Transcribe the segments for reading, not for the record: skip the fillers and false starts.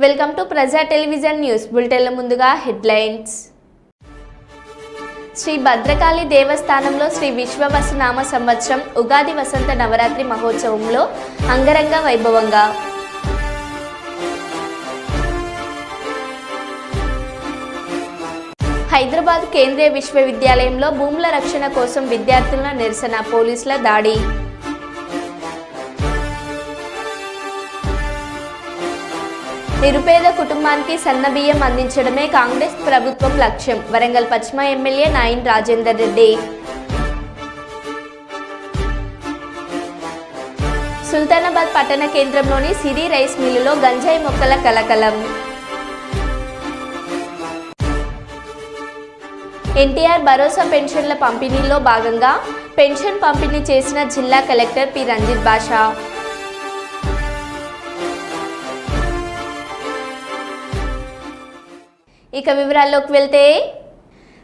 Welcome to ప్రజా television news బులెటిన్ల ముందుగా headlines. Shri Bhadrakali దేవస్థానంలో శ్రీ విశ్వవసునామ సంవత్సరం ఉగాది వసంత నవరాత్రి మహోత్సవంలో అంగరంగ వైభవంగా హైదరాబాద్ కేంద్రీయ విశ్వవిద్యాలయంలో భూముల రక్షణ కోసం విద్యార్థుల నిరసన, పోలీసుల దాడి. నిరుపేద కుటుంబానికి సన్నబియ్యం అందించడమే కాంగ్రెస్ ప్రభుత్వం లక్ష్యం. వరంగల్ పశ్చిమ ఎమ్మెల్యే నాయిన్ రాజేందర్ రెడ్డి. సుల్తానాబాద్ పట్టణ కేంద్రంలోని సిరి రైస్ మిల్లులో గంజాయి మొక్కల కలకలం. ఎన్టీఆర్ భరోసా పెన్షన్ల పంపిణీలో భాగంగా పెన్షన్ పంపిణీ చేసిన జిల్లా కలెక్టర్ పి రంజిత్ బాషా. ఇక వివరాల్లోకి వెళ్తే,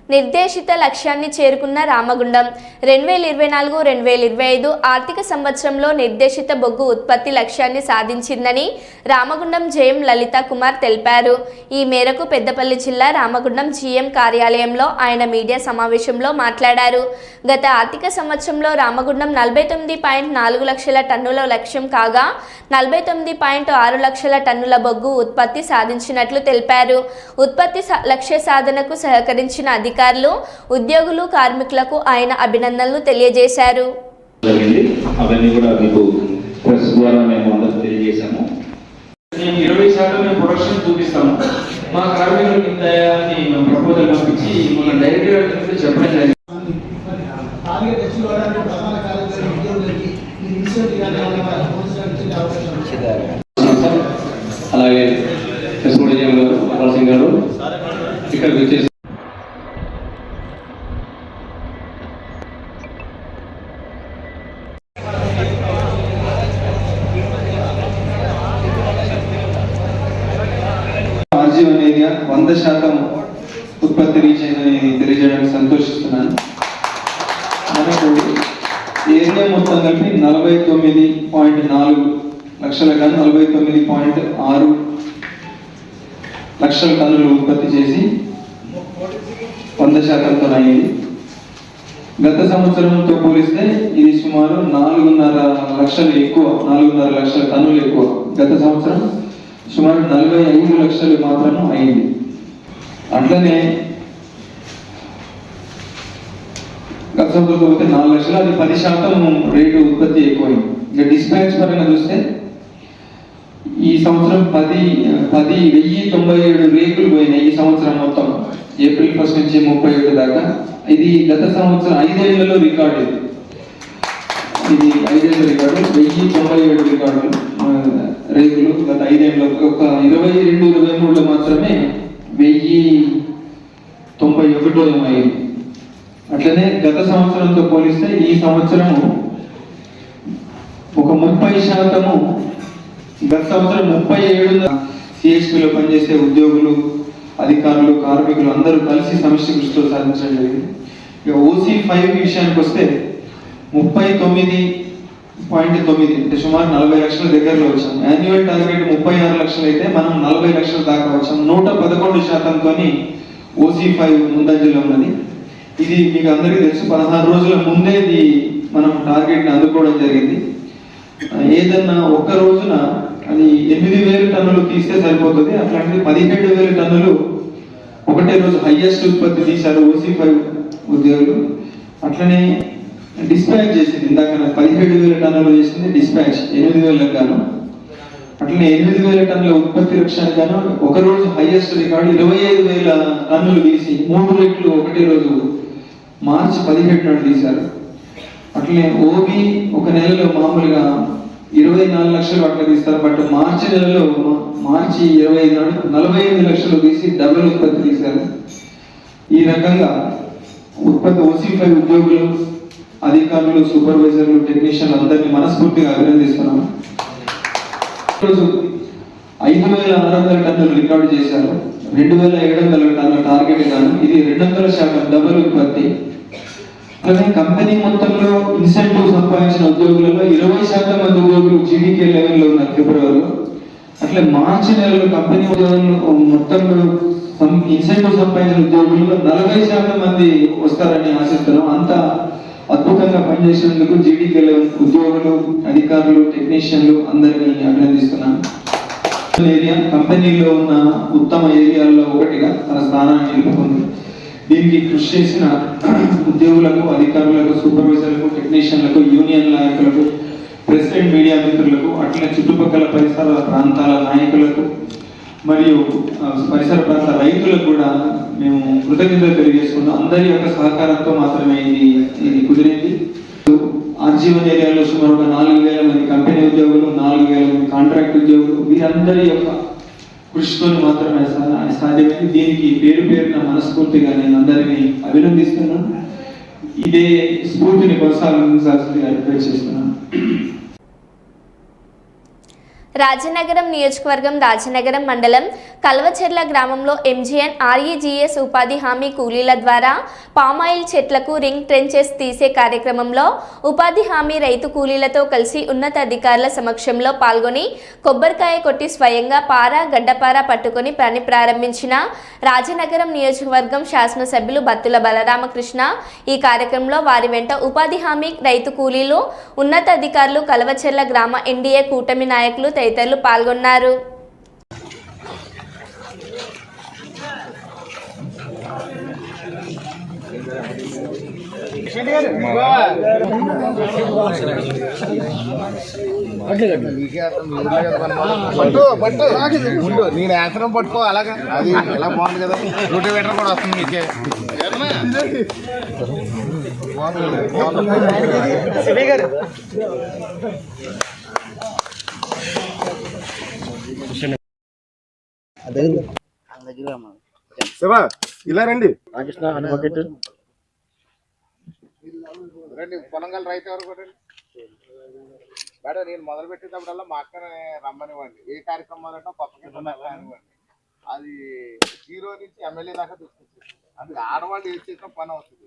నిర్దేశిత లక్ష్యాన్ని చేరుకున్న రామగుండం 2024-2025 ఆర్థిక సంవత్సరంలో నిర్దేశిత బొగ్గు ఉత్పత్తి లక్ష్యాన్ని సాధించిందని రామగుండం జేఎం లలిత కుమార్ తెలిపారు. ఈ మేరకు పెద్దపల్లి జిల్లా రామగుండం జీఎం కార్యాలయంలో ఆయన మీడియా సమావేశంలో మాట్లాడారు. గత ఆర్థిక సంవత్సరంలో రామగుండం 49.4 లక్షల టన్నుల లక్ష్యం కాగా 49.6 లక్షల టన్నుల బొగ్గు ఉత్పత్తి సాధించినట్లు తెలిపారు. ఉత్పత్తి లక్ష్య సాధనకు సహకరించిన అధికారులు, ఉద్యోగులు, కార్మికులకు ఆయన అభినందనలు తెలియజేశారు. అవన్నీ కూడా మీకు ప్రెస్ ద్వారా మేము అందరూ తెలియజేశాము. 20% మేము ప్రొడక్షన్ చూపిస్తాము. మా కార్మికులకు ఇంత అని ప్రపోజల్ పంపించి మన డైరెక్టర్ చెప్పడం జరిగింది. అలాగే సింగ్ గారు ఇక్కడికి వచ్చేసి ఆర్జీవన్ ఏరియా 100% ఉత్పత్తి రీచ్ అయిందని తెలియజేయడానికి సంతోషిస్తున్నాను. మనకు ఏరియా మొత్తం కలిపి 49.4 లక్షల టన్ను 49.6 లక్షల టన్నులు ఉత్పత్తి చేసి 100%తో అయింది. గత సంవత్సరంతో పోలిస్తే ఇది సుమారు 4.5 లక్షలు ఎక్కువ, 4.5 లక్షల టన్నులు ఎక్కువ. గత సంవత్సరం సుమారు 45 లక్షలు మాత్రం అయింది. అట్లనే గత సంవత్సరంతో పోతే 4 లక్షలు, అది 10% రేటు ఉత్పత్తి ఎక్కువైంది. ఇక డిస్పాచ్ పరంగా చూస్తే ఈ సంవత్సరం 10,197 రేకులు పోయినాయి. ఈ సంవత్సరం మొత్తం ఏప్రిల్ 1 నుంచి 31 దాకా. ఇది గత సంవత్సరం 5 ఏళ్లలో రికార్డు. ఇది 5 ఏళ్ల రికార్డు. 1,097 రికార్డులు రేకులు గత 5 ఏళ్ళలో. ఒక 22-23లో మాత్రమే 1,091 అయింది. అట్లనే గత సంవత్సరంతో పోలిస్తే ఈ సంవత్సరము ఒక 30%. గత సంవత్సరం 37 సిఎస్పిలో పనిచేసే ఉద్యోగులు, అధికారులు, కార్మికులు అందరూ కలిసి సమిష్టి కృషితో సాధించడం జరిగింది. ఇక OC5 విషయానికి వస్తే 39.9 అంటే సుమారు 40 లక్షల దగ్గరలో వచ్చాం. యాన్యువల్ టార్గెట్ 36 లక్షలు అయితే మనం 40 లక్షల దాకా వచ్చాం. 111%తో OC5 ముందంజలో ఉన్నది. ఇది మీకు అందరికీ తెలుసు. 16 రోజుల ముందే మనం టార్గెట్ని అందుకోవడం జరిగింది. ఏదన్నా ఒక్క రోజున అది 8,000 టన్నులు తీస్తే సరిపోతుంది. అట్లాంటిది 17,000 టన్నులు ఒకటే రోజు హైయెస్ట్ ఉత్పత్తి తీశారు OC5 ఉద్యోగులు. అట్లనే డిస్పాచ్ చేసింది. ఇందాక 17,000 టన్నులు చేసింది డిస్పాచ్ 8,000 గాను. అట్లనే 8,000 టన్నుల ఉత్పత్తి లక్ష్యానికి గాను ఒక రోజు హైయెస్ట్ రికార్డు 25,000 టన్నులు తీసి 3 రెట్లు ఒకటే రోజు మార్చి 17 నాడు తీశారు. అట్లనే ఓబీ ఒక నెలలో మామూలుగా 24 లక్షలు అట్లా తీస్తారు. బట్ మార్చి నెలలో మార్చి 25 నాడు 48 లక్షలు తీసి డబుల్ ఉత్పత్తి తీశారు. ఈ రకంగా ఉత్పత్తి OC5 ఉద్యోగులు, అధికారులు, సూపర్వైజర్లు, టెక్నీషియన్లు అందరినీ మనస్ఫూర్తిగా అభినందిస్తున్నాను. ఈరోజు 5,600 టన్నులు రికార్డు చేశారు. 2,700 టన్నుల టార్గెట్ గాను ఇది 200% డబుల్ ఉత్పత్తి. అలాగే కంపెనీ మొత్తంలో ఇన్సెంటివ్ సంపాదించిన ఉద్యోగులలో 20% మంది ఉద్యోగులు GDK లెవెల్లో ఉన్నారు ఫిబ్రవరిలో. అట్లా మార్చి నెలలో కంపెనీ ఉద్యోగులు మొత్తం ఇన్సెంటివ్ సంపాదించిన ఉద్యోగులు 40% మంది వస్తారని ఆశిస్తున్నాం. అంత అద్భుతంగా పనిచేసినందుకు జీడీపీల ఉద్యోగులు, అధికారులు, టెక్నీషియన్లు అందరినీ అభినందిస్తున్నాను. ఏరియా కంపెనీలో ఉన్న ఉత్తమ ఏరియాల్లో ఒకటిగా తన స్థానాన్ని నిలుపుకుంది. దీనికి కృషి చేసిన ఉద్యోగులకు, అధికారులకు, సూపర్వైజర్లకు, టెక్నీషియన్లకు, యూనియన్ నాయకులకు, ప్రెసిడెంట్, మీడియా మిత్రులకు, అట్లనే చుట్టుపక్కల పరిసర ప్రాంతాల నాయకులకు మరియు పరిసర ప్రాంత రైతులకు కూడా మేము కృతజ్ఞతలు తెలియజేసుకున్నాం. అందరి యొక్క సహకారంతో మాత్రమే ఇది కుదిరింది. ఆర్జీవన్ ఏరియాలో సుమారు ఒక 4,000 మంది కంపెనీ ఉద్యోగులు, 4,000 మంది కాంట్రాక్ట్ ఉద్యోగులు, వీరందరి యొక్క కృషితో మాత్రమే సాధ్యమైంది. దీనికి పేరు పేరున మనస్ఫూర్తిగా నేను అందరినీ అభినందిస్తున్నాను. ఇదే స్ఫూర్తిని కొనసాగించాల్సిందిగా రిక్వెస్ట్ చేస్తున్నాను. రాజనగరం నియోజకవర్గం రాజనగరం మండలం కల్వచెర్ల గ్రామంలో ఎంజీఎన్ ఆర్ఈజీఎస్ ఉపాధి హామీ కూలీల ద్వారా పామాయిల్ చెట్లకు రింగ్ ట్రెంచెస్ తీసే కార్యక్రమంలో ఉపాధి హామీ రైతు కూలీలతో కలిసి ఉన్నతాధికారుల సమక్షంలో పాల్గొని కొబ్బరికాయ కొట్టి స్వయంగా పార గడ్డపార పట్టుకొని పని ప్రారంభించిన రాజనగరం నియోజకవర్గం శాసనసభ్యులు బత్తుల బలరామకృష్ణ. ఈ కార్యక్రమంలో వారి వెంట ఉపాధి హామీ రైతు కూలీలు, ఉన్నతాధికారులు, కల్వచెర్ల గ్రామ ఎన్డీఏ కూటమి నాయకులు తదితరులు పాల్గొన్నారు. నేను ఆసనం పట్టుకో అలాగా, అది ఎలా బాగుంది కదా. రోటివేటర్ కూడా వస్తుంది మీకే. ఇలా రండి రండి, పొలంగల్ రైతు ఎవరు కూడా మేడం. నేను మొదలు పెట్టేటప్పుడల్లా మా అక్కనే రమ్మనివ్వండి. ఏ కార్యక్రమం మొదలన్నా పక్కనివ్వండి. అది 0 నుంచి ఎమ్మెల్యే దాకా తీసుకొచ్చింది. అందుకు ఆడవాళ్ళు ఏం చేసిన పని అవుతుంది.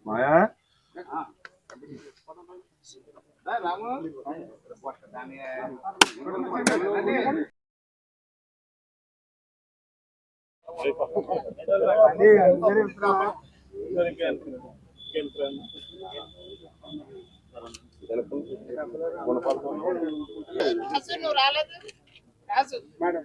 మాయా రాము నువ్వు రాలేదు మేడం.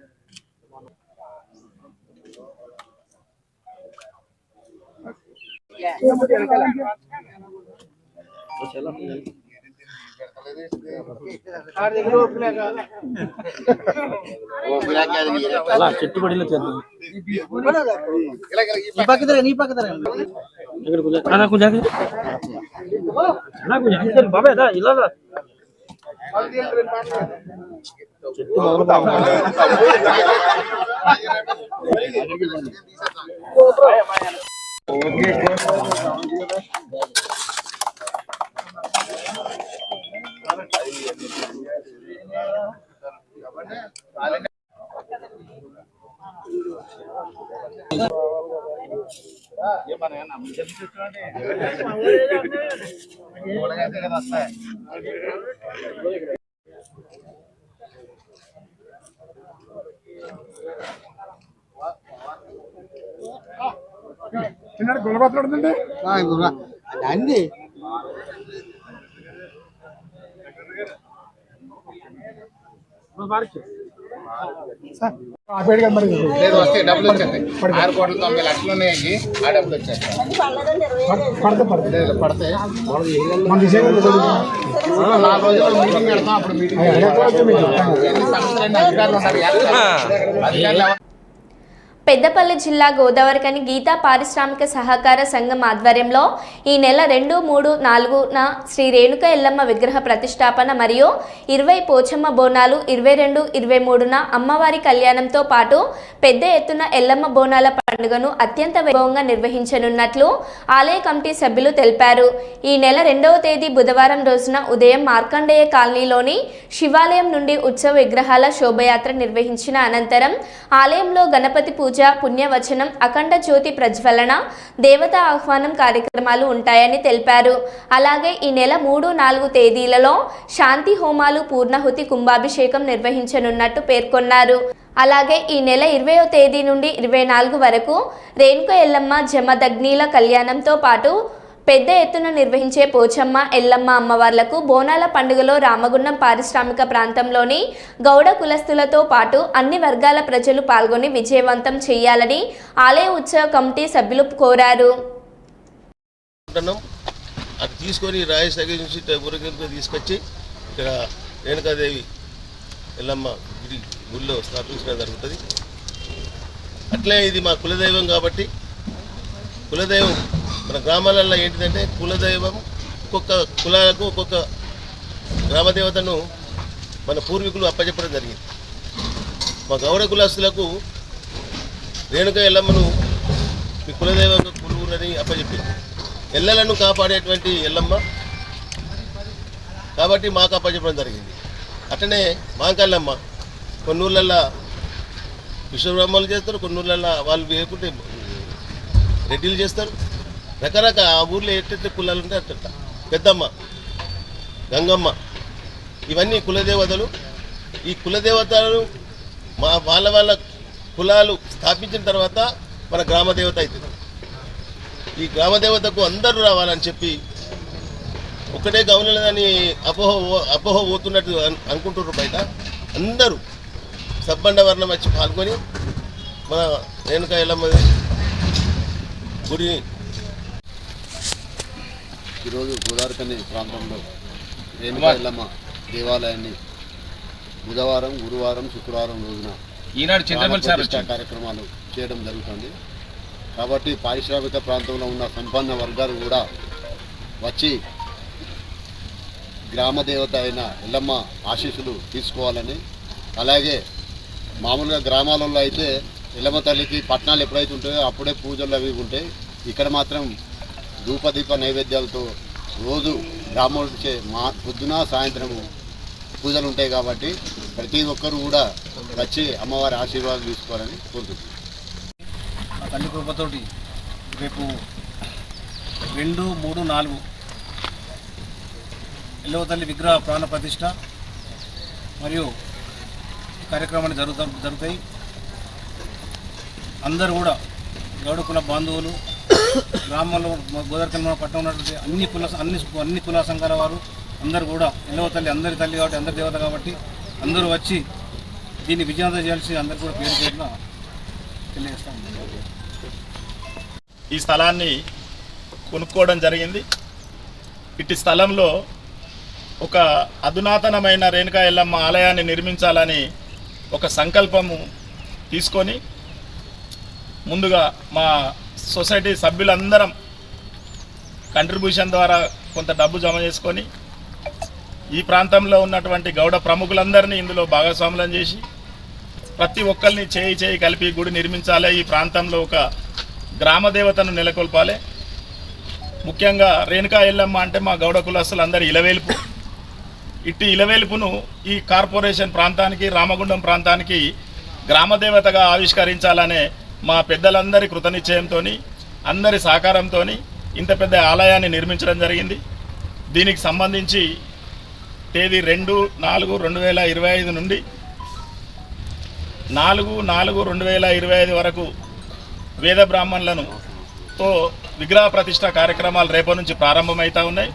చెట్టుబడిలో చేద్దాం. బాబా ఇలా చెట్టు చిన్నాడు గుణపత్రుడుందండి అండి. లేదు వస్తే డబ్బులు వచ్చేస్తాయి. 6,90,00,000 ఉన్నాయి. ఆ డబ్బులు వచ్చేస్తాయి. పడతాయి. 4 రోజులు మీటింగ్ పెడతాం. అప్పుడు మీటింగ్ అధికారులు ఉన్నారు. పెద్దపల్లి జిల్లా గోదావరికని గీతా పారిశ్రామిక సహకార సంఘం ఆధ్వర్యంలో ఈ నెల 2, 3, 4న శ్రీ రేణుక ఎల్లమ్మ విగ్రహ ప్రతిష్టాపన మరియు 20 పోచమ్మ బోనాలు, 22, 23న అమ్మవారి కళ్యాణంతో పాటు పెద్ద ఎత్తున ఎల్లమ్మ బోనాల పండుగను అత్యంత వైభవంగా నిర్వహించనున్నట్లు ఆలయ కమిటీ సభ్యులు తెలిపారు. ఈ నెల 2వ తేదీ బుధవారం రోజున ఉదయం మార్కండేయ కాలనీలోని శివాలయం నుండి ఉత్సవ విగ్రహాల శోభయాత్ర నిర్వహించిన అనంతరం ఆలయంలో గణపతి పూజ, పుణ్యవచనం, అఖండ జ్యోతి ప్రజ్వలన, దేవతా ఆహ్వానం కార్యక్రమాలు ఉంటాయని తెలిపారు. అలాగే ఈ నెల 3, 4 తేదీలలో శాంతి హోమాలు, పూర్ణాహుతి, కుంభాభిషేకం నిర్వహించనున్నట్టు పేర్కొన్నారు. అలాగే ఈ నెల 20వ తేదీ నుండి 24 వరకు రేణుక ఎల్లమ్మ జమదగ్నిల కళ్యాణంతో పాటు పెద్ద ఎత్తున నిర్వహించే పోచమ్మ, ఎల్లమ్మ అమ్మవార్లకు బోనాల పండుగలో రామగుండం పారిశ్రామిక ప్రాంతంలోని గౌడ కులస్తులతో పాటు అన్ని వర్గాల ప్రజలు పాల్గొని విజయవంతం చేయాలని ఆలయ ఉత్సవ కమిటీ సభ్యులు కోరారు. అది తీసుకొని రాయసాగి నుంచి ఊరేగింపు తీసుకొచ్చి ఇక్కడ రేణుకాదేవి ఎల్లమ్మ గుడిలో స్థాపించడం జరుగుతుంది. అట్లే ఇది మా కులదైవం కాబట్టి కులదైవం మన గ్రామాలలో ఏంటిదంటే కులదైవం ఒక్కొక్క కులాలకు ఒక్కొక్క గ్రామదేవతను మన పూర్వీకులు అప్పచెప్పడం జరిగింది. మా గౌడ కులస్తులకు రేణుక ఎల్లమ్మను మీ కులదైవంగా కులువురని అప్పచెప్పింది. ఎల్లలను కాపాడేటువంటి ఎల్లమ్మ కాబట్టి మాకు అప్పచెప్పడం జరిగింది. అట్లనే మాంకల్లమ్మ కొన్ని ఊళ్ళల్లో విశ్వబ్రహ్మలు చేస్తారు, కొన్ని ఊళ్ళల్లో వాళ్ళు వేయకుంటే రెడ్డిలు చేస్తారు. రకరకాల ఆ ఊర్లో ఎట్టెట్టు కులాలు ఉంటే అట్ట. పెద్దమ్మ, గంగమ్మ ఇవన్నీ కులదేవతలు. ఈ కులదేవతలను వాళ్ళ కులాలు స్థాపించిన తర్వాత మన గ్రామదేవత అవుతుంది. ఈ గ్రామదేవతకు అందరూ రావాలని చెప్పి ఒకటే గౌనలని అపోహ పోతున్నట్టు అనుకుంటున్నారు బయట. అందరూ సబ్బండ వర్ణం వచ్చి పాల్గొని మన రేణుక ఎల్లమ్మ గుడి ఈరోజు గోదావరికని ప్రాంతంలో రేణుకా ఎల్లమ్మ దేవాలయాన్ని బుధవారం, గురువారం, శుక్రవారం రోజున ప్రతిష్ఠా కార్యక్రమాలు చేయడం జరుగుతుంది. కాబట్టి పారిశ్రామిక ప్రాంతంలో ఉన్న సంపన్న వర్గాలు కూడా వచ్చి గ్రామదేవత అయిన ఎల్లమ్మ ఆశీస్సులు తీసుకోవాలని, అలాగే మామూలుగా గ్రామాలలో అయితే ఎల్లమ్మ తల్లికి పట్నాలు ఎప్పుడైతే ఉంటాయో అప్పుడే పూజలు అవి ఉంటాయి. ఇక్కడ మాత్రం ధూపదీప నైవేద్యాలతో రోజు బ్రాహ్మణుడిచే పొద్దున సాయంత్రము పూజలు ఉంటాయి. కాబట్టి ప్రతి ఒక్కరు కూడా వచ్చి అమ్మవారి ఆశీర్వాదం తీసుకోవాలని కోరుకుంటున్నాను. ఆ తల్లి కృపతోటి రేపు 2, 3, 4 ఎల్లవ తల్లి విగ్రహ ప్రాణ ప్రతిష్ట మరియు కార్యక్రమాలు జరుగుతాయి. అందరూ కూడా గౌడ కుల బాంధవులు, గ్రామంలో గోదావరికని పట్టణం ఉన్నటువంటి అన్ని కుల సంఘాల వారు అందరూ కూడా ఎల్లవ తల్లి అందరి తల్లి కాబట్టి అందరి దేవత కాబట్టి అందరూ వచ్చి దీన్ని విజయవంతం చేయాల్సి అందరూ కూడా పేరు పేరున తెలియజేస్తాం. ఈ స్థలాన్ని కొనుక్కోవడం జరిగింది. ఇట్టి స్థలంలో ఒక అధునాతనమైన రేణుకా ఎల్లమ్మ ఆలయాన్ని నిర్మించాలని ఒక సంకల్పము తీసుకొని ముందుగా మా సొసైటీ సభ్యులందరం కంట్రిబ్యూషన్ ద్వారా కొంత డబ్బు జమ చేసుకొని ఈ ప్రాంతంలో ఉన్నటువంటి గౌడ ప్రముఖులందరినీ ఇందులో భాగస్వాములను చేసి ప్రతి ఒక్కరిని చేయి కలిపి గుడి నిర్మించాలి. ఈ ప్రాంతంలో ఒక గ్రామదేవతను నెలకొల్పాలి. ముఖ్యంగా రేణుకా ఎల్లమ్మ అంటే మా గౌడ కులస్తులందరి ఇలవేల్పు. ఇట్టి ఇలవేల్పును ఈ కార్పొరేషన్ ప్రాంతానికి, రామగుండం ప్రాంతానికి గ్రామదేవతగా ఆవిష్కరించాలనే మా పెద్దలందరి కృతనిశ్చయంతో, అందరి సహకారంతో ఇంత పెద్ద ఆలయాన్ని నిర్మించడం జరిగింది. దీనికి సంబంధించి తేదీ 2/4/2025 నుండి 4/4/2025 వరకు వేద బ్రాహ్మణులతో విగ్రహ ప్రతిష్ట కార్యక్రమాలు రేపటి నుంచి ప్రారంభమవుతూ ఉన్నాయి.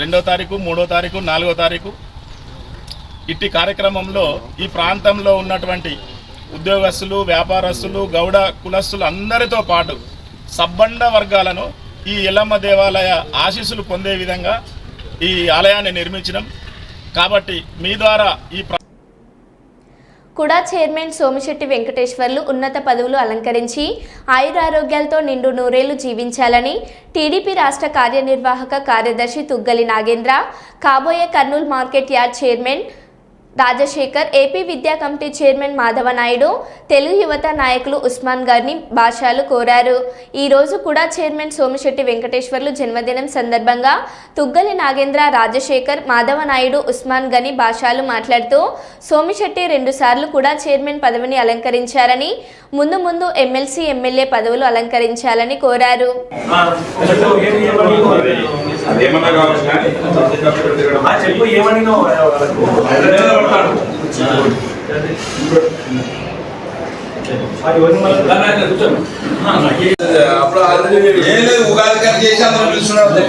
2వ తారీఖు, 3వ తారీఖు, 4వ తారీఖు. ఇట్టి కార్యక్రమంలో ఈ ప్రాంతంలో ఉన్నటువంటి ఉద్యోగస్తులు, వ్యాపారస్తులు, గౌడ కులస్తులు అందరితో పాటు సబ్బండ వర్గాలను ఈ ఎల్లమ్మ దేవాలయ ఆశీస్సులు పొందే విధంగా ఈ ఆలయాన్ని నిర్మించడం కాబట్టి మీ ద్వారా ఈ కుడా చైర్మన్ సోమిశెట్టి వెంకటేశ్వర్లు ఉన్నత పదవులు అలంకరించి ఆయురారోగ్యాలతో నిండు నూరేళ్లు జీవించాలని టీడీపీ రాష్ట్ర కార్యనిర్వాహక కార్యదర్శి తుగ్గలి నాగేంద్ర, కాబోయే Kurnool market yard chairman Rajasekhar, AP విద్యా కమిటీ చైర్మన్ మాధవ నాయుడు, తెలుగు యువత నాయకులు ఉస్మాన్ గారిని భాషలు కోరారు. ఈ రోజు కూడా చైర్మన్ సోమిశెట్టి వెంకటేశ్వర్లు జన్మదినం సందర్భంగా తుగ్గలి నాగేంద్ర, రాజశేఖర్, మాధవ నాయుడు, ఉస్మాన్ గని భాషలు మాట్లాడుతూ సోమిశెట్టి 2 సార్లు కూడా చైర్మన్ పదవిని అలంకరించారని, ముందు ముందు ఎమ్మెల్సీ, ఎమ్మెల్యే పదవులు అలంకరించాలని కోరారు. ఉగాది కానీ చేసి అందరూ పిలుస్తున్నారు. లేదు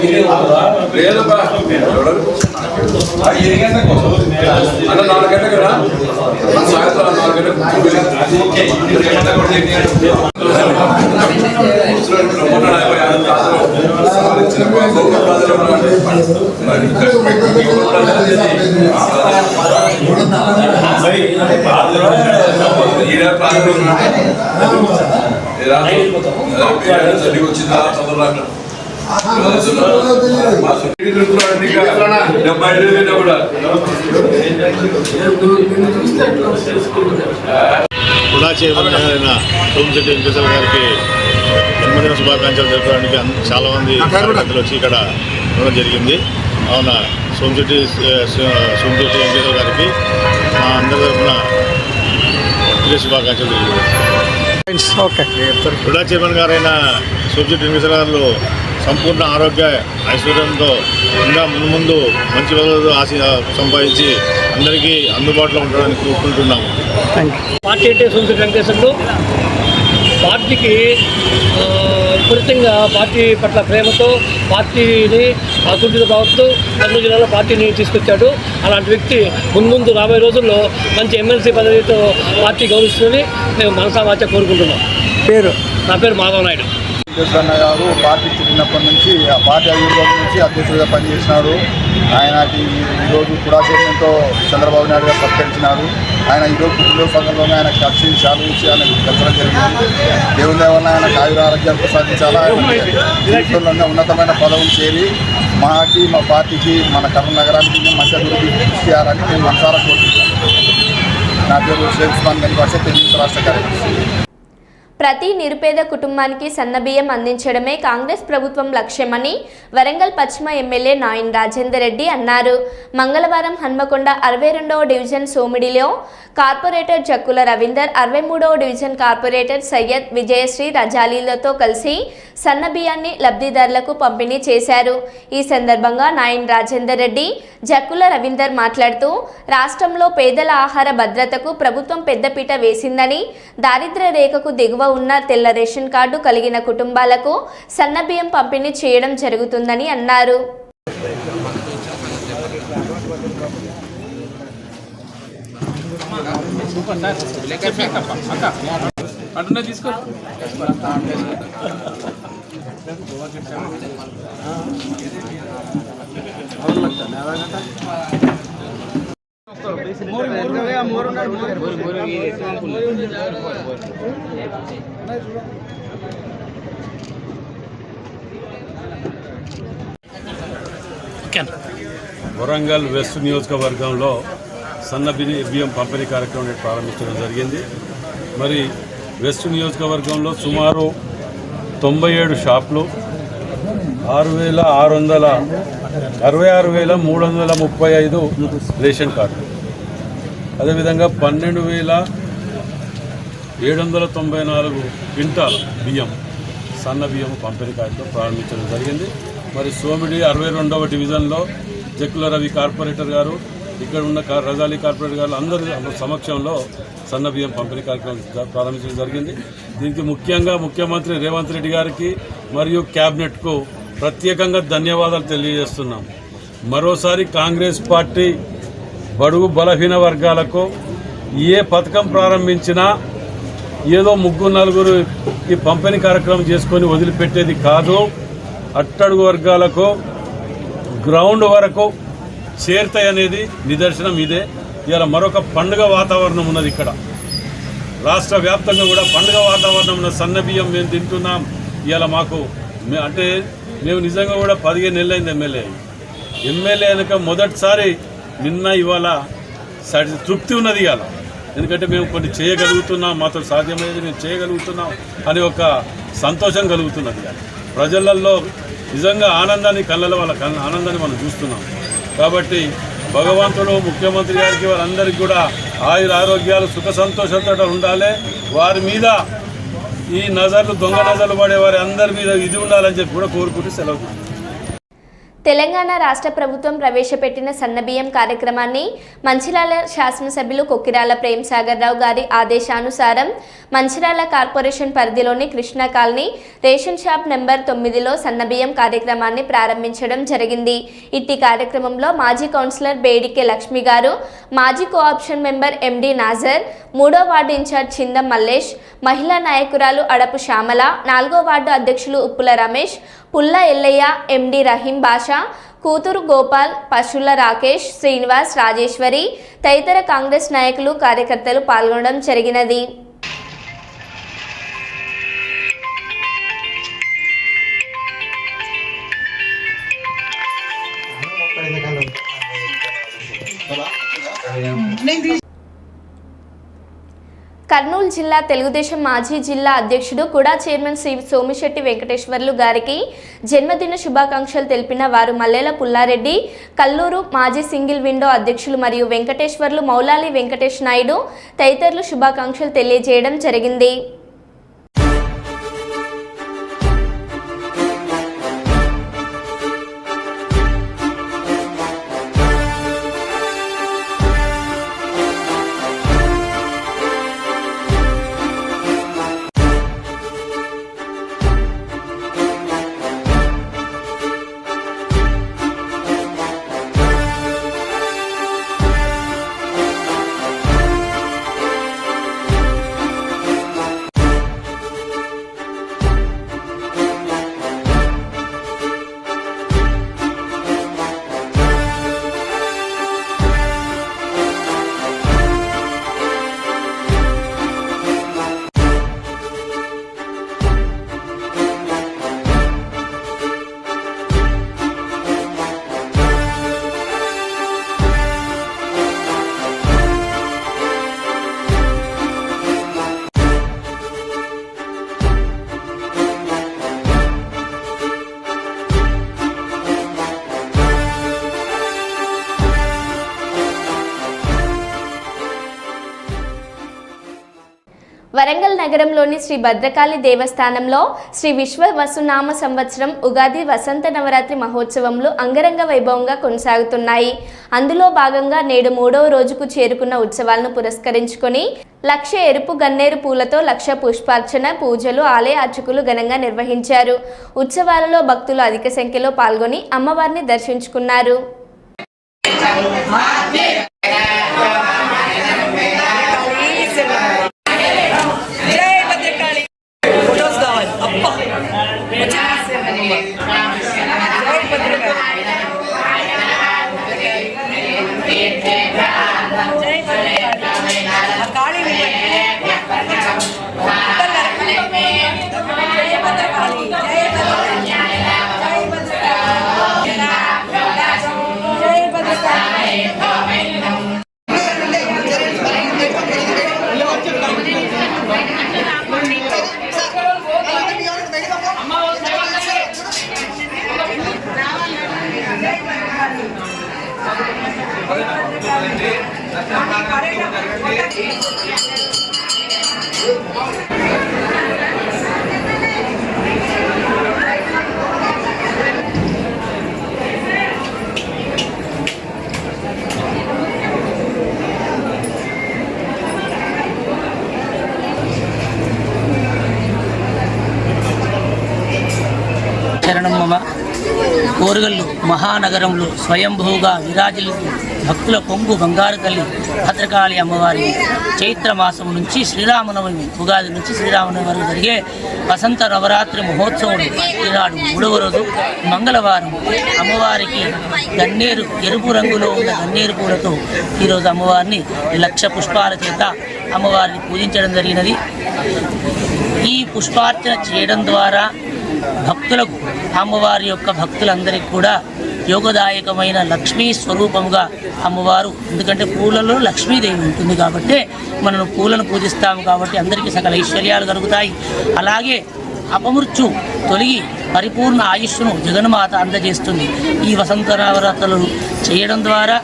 7 గంటలకు అన్న 4 గంటలకు రా, సాయంత్రం 4 గంటలకు వచ్చిందా చదువు 75 కూడా కుడా చైర్మన్ అయిన సోమిశెట్టి వెంకటేశ్వర గారికి జన్మదిన శుభాకాంక్షలు జరపడానికి చాలామంది కార్యకర్తలు వచ్చి ఇక్కడ ఉండడం జరిగింది. అవున సోమిశెట్టి వెంకటేశ్వర గారికి మా అందరి తరఫున బర్త్డే శుభాకాంక్షలు తెలియజేస్తాం. కుడా చైర్మన్ గారైన సోమిశెట్టి వెంకటేశ్వర గారు సంపూర్ణ ఆరోగ్య ఐశ్వర్యంతో ఇంకా ముందు మంచి రోజులు సంపాదించి అందరికీ అందుబాటులో ఉండడానికి కోరుకుంటున్నాము. పార్టీ అంటే సోమిశెట్టి వెంకటేశ్వర్లు పార్టీకి విపరీతంగా పార్టీ పట్ల ప్రేమతో పార్టీని అభివృద్ధి భావంతో కర్నూలు జిల్లాలో పార్టీని తీసుకొచ్చాడు. అలాంటి వ్యక్తి ముందు రాబోయే రోజుల్లో మంచి ఎమ్మెల్సీ పదవితో పార్టీ గౌరవిస్తుందని మేము మనసావాచ కోరుకుంటున్నాం. నా పేరు మాధవ నాయుడు. వెంకటేశ్వర గారు పార్టీ చిన్నప్పటి నుంచి ఆ పార్టీ అభివృద్ధి నుంచి అధ్యక్షుడిగా పనిచేసినాడు. ఆయనకి ఈరోజు కుడా చైర్మన్తో చంద్రబాబు నాయుడు గారు సత్కరించినారు. ఆయన ఈరోజు పుట్టినరోజు సందర్భంగా ఆయన కలిసి చాలు ఇచ్చి ఆయన పెంచడం జరిగింది. దేవుని వల్ల ఆయన ఆయుర ఆరోగ్యాలు ప్రసాదించాలా, జీవితంలో ఉన్నతమైన పదవులు చేరి మాకి, మా పార్టీకి, మన కర్నూలు నగరానికి మంచి అభివృద్ధి కృషి చేయాలని మేము మనసారా కోరుకుంటున్నాం. నా పేరు షేక్ ఉస్మాన్ గని భాష, తెలుగు రాష్ట్ర కార్యదర్శి. ప్రతి నిరుపేద కుటుంబానికి సన్నబియ్యం అందించడమే కాంగ్రెస్ ప్రభుత్వం లక్ష్యమని వరంగల్ పశ్చిమ ఎమ్మెల్యే నాయన్ రాజేందర్ రెడ్డి అన్నారు. మంగళవారం హన్మకొండ 62వ డివిజన్ సోమిడిలో కార్పొరేటర్ జక్కుల రవీందర్, 63వ డివిజన్ కార్పొరేటర్ సయ్యద్ విజయశ్రీ రజాలీలతో కలిసి సన్నబియ్యాన్ని లబ్ధిదారులకు పంపిణీ చేశారు. ఈ సందర్భంగా నాయన్ రాజేందర్ రెడ్డి, జక్కుల రవీందర్ మాట్లాడుతూ రాష్ట్రంలో పేదల ఆహార భద్రతకు ప్రభుత్వం పెద్దపీట వేసిందని, దారిద్ర్య రేఖకు దిగువ ఉన్న తెల్ల రేషన్ కార్డు కలిగిన కుటుంబాలకు సన్నబియ్యం పంపిణీ చేయడం జరుగుతుందని అన్నారు. వరంగల్ వెస్ట్ నియోజకవర్గంలో సన్న బియ్యం పంపిణీ కార్యక్రమం ప్రారంభించడం జరిగింది. మరి వెస్ట్ నియోజకవర్గంలో సుమారు 97 షాపులు, 66,335 రేషన్ కార్డులు, అదేవిధంగా 12,794 క్వింటాల్ బియ్యం, సన్న బియ్యం పంపిణీ కార్యక్రమం ప్రారంభించడం జరిగింది. మరి సోమిడి 62వ డివిజన్లో జక్కుల రవి కార్పొరేటర్ గారు, ఇక్కడ ఉన్న రజాలీ కార్పొరేటర్ గారు అందరి సమక్షంలో సన్న బియ్యం పంపిణీ కార్యక్రమం ప్రారంభించడం జరిగింది. దీనికి ముఖ్యంగా ముఖ్యమంత్రి రేవంత్ రెడ్డి గారికి మరియు క్యాబినెట్కు ప్రత్యేకంగా ధన్యవాదాలు తెలియజేస్తున్నాం. మరోసారి కాంగ్రెస్ పార్టీ బడుగు బలహీన వర్గాలకు ఏ పథకం ప్రారంభించినా ఏదో 3-4 ఈ పంపిణీ కార్యక్రమం చేసుకొని వదిలిపెట్టేది కాదు. అట్టడుగు వర్గాలకు గ్రౌండ్ వరకు చేరుతాయనేది నిదర్శనం ఇదే. ఇలా మరొక పండుగ వాతావరణం ఉన్నది. ఇక్కడ రాష్ట్ర వ్యాప్తంగా కూడా పండుగ వాతావరణం ఉన్న సన్న బియ్యం మేము తింటున్నాం. ఇలా మాకు అంటే మేము నిజంగా కూడా 15 నెలలైంది ఎమ్మెల్యే అనక మొదటిసారి నిన్న ఇవాళ తృప్తి ఉన్నది. ఇవాళ ఎందుకంటే మేము కొన్ని చేయగలుగుతున్నాం, మాతో సాధ్యమయ్యేది మేము చేయగలుగుతున్నాం అనే ఒక సంతోషం కలుగుతున్నది. ప్రజలలో నిజంగా ఆనందాన్ని వాళ్ళ ఆనందాన్ని మనం చూస్తున్నాం. కాబట్టి భగవంతుడు ముఖ్యమంత్రి గారికి వారందరికీ కూడా ఆయుర ఆరోగ్యాలు సుఖ సంతోషాలతో ఉండాలి. వారి మీద ఈ నజర్లు దొంగ నజర్లు పడే వారి అందరి మీద ఇది ఉండాలని చెప్పి కూడా కోరుకుంటూ సెలవు. తెలంగాణ రాష్ట్ర ప్రభుత్వం ప్రవేశపెట్టిన సన్నబియ్యం కార్యక్రమాన్ని మంచిర్యాల శాసనసభ్యులు కొక్కిరాల ప్రేమ్సాగర్ రావు గారి ఆదేశానుసారం మంచిర్యాల కార్పొరేషన్ పరిధిలోని Krishna colony ration shop number 9లో సన్నబియ్యం కార్యక్రమాన్ని ప్రారంభించడం జరిగింది. ఇట్టి కార్యక్రమంలో మాజీ కౌన్సిలర్ బేడికే లక్ష్మి గారు, మాజీ కోఆప్షన్ మెంబర్ ఎండి నాజర్, 3వ వార్డు ఇన్ఛార్జ్ చిందం మల్లేష్, మహిళా నాయకురాలు అడపు శ్యామల, 4వ వార్డు అధ్యక్షులు ఉప్పుల రమేష్, పుల్ల ఎల్లయ్య, ఎండి రహీం బాషా, కూతురు గోపాల్, పశుల రాకేష్, శ్రీనివాస్, రాజేశ్వరి తదితర కాంగ్రెస్ నాయకులు కార్యకర్తలు పాల్గొనడం జరిగినది. కర్నూలు జిల్లా తెలుగుదేశం మాజీ జిల్లా అధ్యక్షుడు కుడా చైర్మన్ శ్రీ సోమిశెట్టి వెంకటేశ్వర్లు గారికి జన్మదిన శుభాకాంక్షలు తెలిపిన వారు మల్లెల పుల్లారెడ్డి, కల్లూరు మాజీ సింగిల్ విండో అధ్యక్షులు మరియు వెంకటేశ్వర్లు మౌలాలి వెంకటేష్ నాయుడు తదితరులు శుభాకాంక్షలు తెలియజేయడం జరిగింది. వరంగల్ నగరంలోని శ్రీ భద్రకాళి దేవస్థానంలో శ్రీ విశ్వవసునామ సంవత్సరం ఉగాది వసంత నవరాత్రి మహోత్సవములు అంగరంగ వైభవంగా కొనసాగుతున్నాయి. అందులో భాగంగా నేడు 3వ రోజుకు చేరుకున్న ఉత్సవాలను పురస్కరించుకొని 1,00,000 ఎరుపు గన్నేరు పూలతో 1,00,000 పుష్పార్చన పూజలు ఆలయ అర్చకులు ఘనంగా నిర్వహించారు. ఉత్సవాలలో భక్తులు అధిక సంఖ్యలో పాల్గొని అమ్మవారిని దర్శించుకున్నారు. శరణం మమ కోరుగల్లు మహానగరంలో స్వయంభూగా విరాజిల్లుతూ భక్తుల కొంగు బంగారు తల్లి భద్రకాళి అమ్మవారి చైత్ర మాసం నుంచి శ్రీరామనవమి ఉగాది నుంచి శ్రీరామనవమి వరకు జరిగే వసంత నవరాత్రి మహోత్సవం ఈనాడు 3వ రోజు మంగళవారం అమ్మవారికి గన్నేరు ఎరుపు రంగులో ఉన్న గన్నేరు పూలతో ఈరోజు అమ్మవారిని 1,00,000 పుష్పాల చేత అమ్మవారిని పూజించడం జరిగినది. ఈ పుష్పార్చన చేయడం ద్వారా భక్తులకు అమ్మవారి యొక్క భక్తులందరికీ కూడా యోగదాయకమైన లక్ష్మీ స్వరూపముగా అమ్మవారు, ఎందుకంటే పూలలో లక్ష్మీదేవి ఉంటుంది కాబట్టి మనం పూలను పూజిస్తాము కాబట్టి అందరికీ సకల ఐశ్వర్యాలు కలుగుతాయి. అలాగే అపమృత్యు తొలగి పరిపూర్ణ ఆయుష్ను జగన్మాత అందజేస్తుంది. ఈ వసంత నవరాత్రులు చేయడం ద్వారా,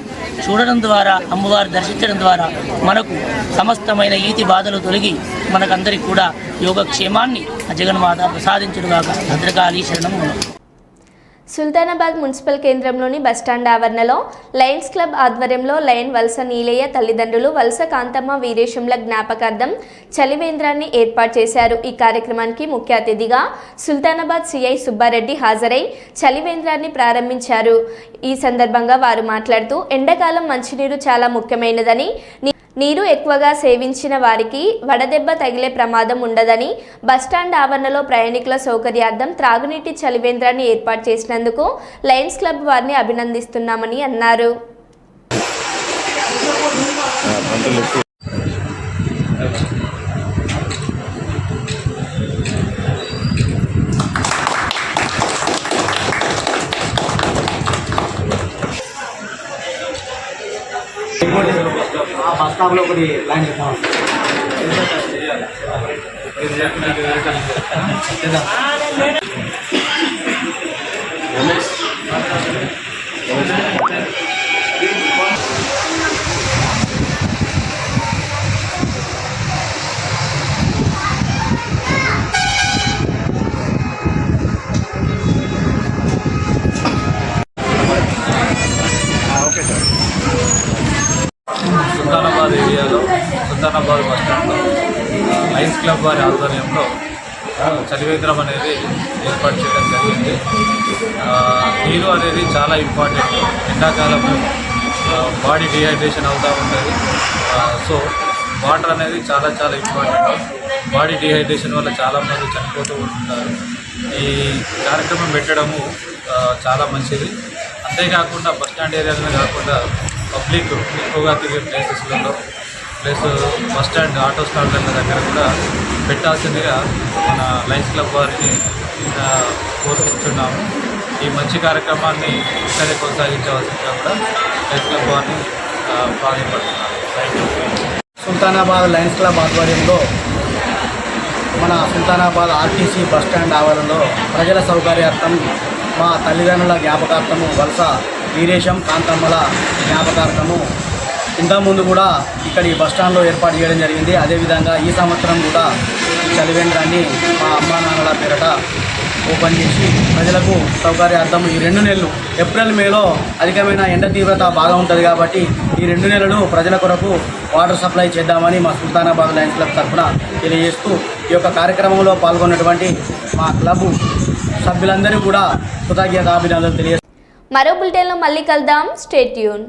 చూడడం ద్వారా, అమ్మవారు దర్శించడం ద్వారా మనకు సమస్తమైన ఈతి బాధలు తొలగి మనకందరికీ కూడా యోగక్షేమాన్ని ఆ జగన్మాత ప్రసాదించుడుగాక. భద్రకాళీ శరణం. సుల్తానాబాద్ మున్సిపల్ కేంద్రంలోని బస్టాండ్ ఆవరణలో లయన్స్ క్లబ్ ఆధ్వర్యంలో లయన్ వలస నీలయ్య తల్లిదండ్రులు వలస కాంతమ్మ వీరేశంల జ్ఞాపకార్థం చలివేంద్రాన్ని ఏర్పాటు చేశారు. ఈ కార్యక్రమానికి ముఖ్య అతిథిగా సుల్తానాబాద్ సిఐ సుబ్బారెడ్డి హాజరై చలివేంద్రాన్ని ప్రారంభించారు. ఈ సందర్భంగా వారు మాట్లాడుతూ ఎండాకాలం మంచినీరు చాలా ముఖ్యమైనదని, నీరు ఎక్కువగా సేవించిన వారికి వడదెబ్బ తగిలే ప్రమాదం ఉండదని, బస్టాండ్ ఆవరణలో ప్రయాణికుల సౌకర్యార్థం త్రాగునీటి చలివేంద్రాన్ని ఏర్పాటు చేసినందుకు లయన్స్ క్లబ్ వారిని అభినందిస్తున్నామని అన్నారు. బస్ స్టాప్లో ఒకటి లైన్ చెప్తాం. సుల్తానాబాద్ ఏరియాలో సుల్తానాబాద్ బస్ స్టాండ్లో లయన్స్ క్లబ్ వారి ఆధ్వర్యంలో చలివేంద్రం అనేది ఏర్పాటు చేయడం జరిగింది. నీరు అనేది చాలా ఇంపార్టెంట్. ఎండాకాలంలో బాడీ డిహైడ్రేషన్ అవుతూ ఉంటుంది. సో వాటర్ అనేది చాలా చాలా ఇంపార్టెంట్. బాడీ డిహైడ్రేషన్ వల్ల చాలామంది చనిపోతూ ఉంటున్నారు. ఈ కార్యక్రమం పెట్టడము చాలా మంచిది. అంతేకాకుండా బస్టాండ్ ఏరియాలో కాకుండా పబ్లిక్ ఎక్కువగా తిరిగే ప్లేసెస్లలో ప్లస్ బస్టాండ్ ఆటో స్టాండ్ల దగ్గర కూడా పెట్టాల్సిందిగా మన లయన్స్ క్లబ్ వారిని కోరుకుంటున్నాము. ఈ మంచి కార్యక్రమాన్ని ఇక్కడే కొనసాగించవలసిందిగా కూడా లయన్స్ క్లబ్ వారిని ప్రాధాన్యపడుతున్నాను. Thank you. Sultanabad Lions Club ఆధ్వర్యంలో మన సుల్తానాబాద్ ఆర్టీసీ బస్టాండ్ ఆవరణలో ప్రజల సౌకర్యార్థం మా తల్లిదండ్రుల జ్ఞాపకార్థము వలస వీరేశం కాంతమ్మల జ్ఞాపకార్థము ఇంతకుముందు కూడా ఇక్కడ ఈ బస్టాండ్లో ఏర్పాటు చేయడం జరిగింది. అదేవిధంగా ఈ సంవత్సరం కూడా ఈ చలివేంద్రాన్ని మా అమ్మా నాన్నల పేరట ఓపెన్ చేసి ప్రజలకు సౌకర్యార్థం ఈ 2 నెలలు ఏప్రిల్ మేలో అధికమైన ఎండ తీవ్రత బాగా ఉంటుంది కాబట్టి ఈ 2 నెలలు ప్రజల కొరకు వాటర్ సప్లై చేద్దామని మా సుల్తానాబాద్ లయన్స్ క్లబ్ తరఫున తెలియజేస్తూ ఈ యొక్క కార్యక్రమంలో పాల్గొన్నటువంటి మా క్లబ్ సభ్యులందరూ కూడా కృతజ్ఞతాభినందనలు తెలియజేస్తారు. మరో బులెటిన్లో మళ్ళీ కలుద్దాం. Stay tune.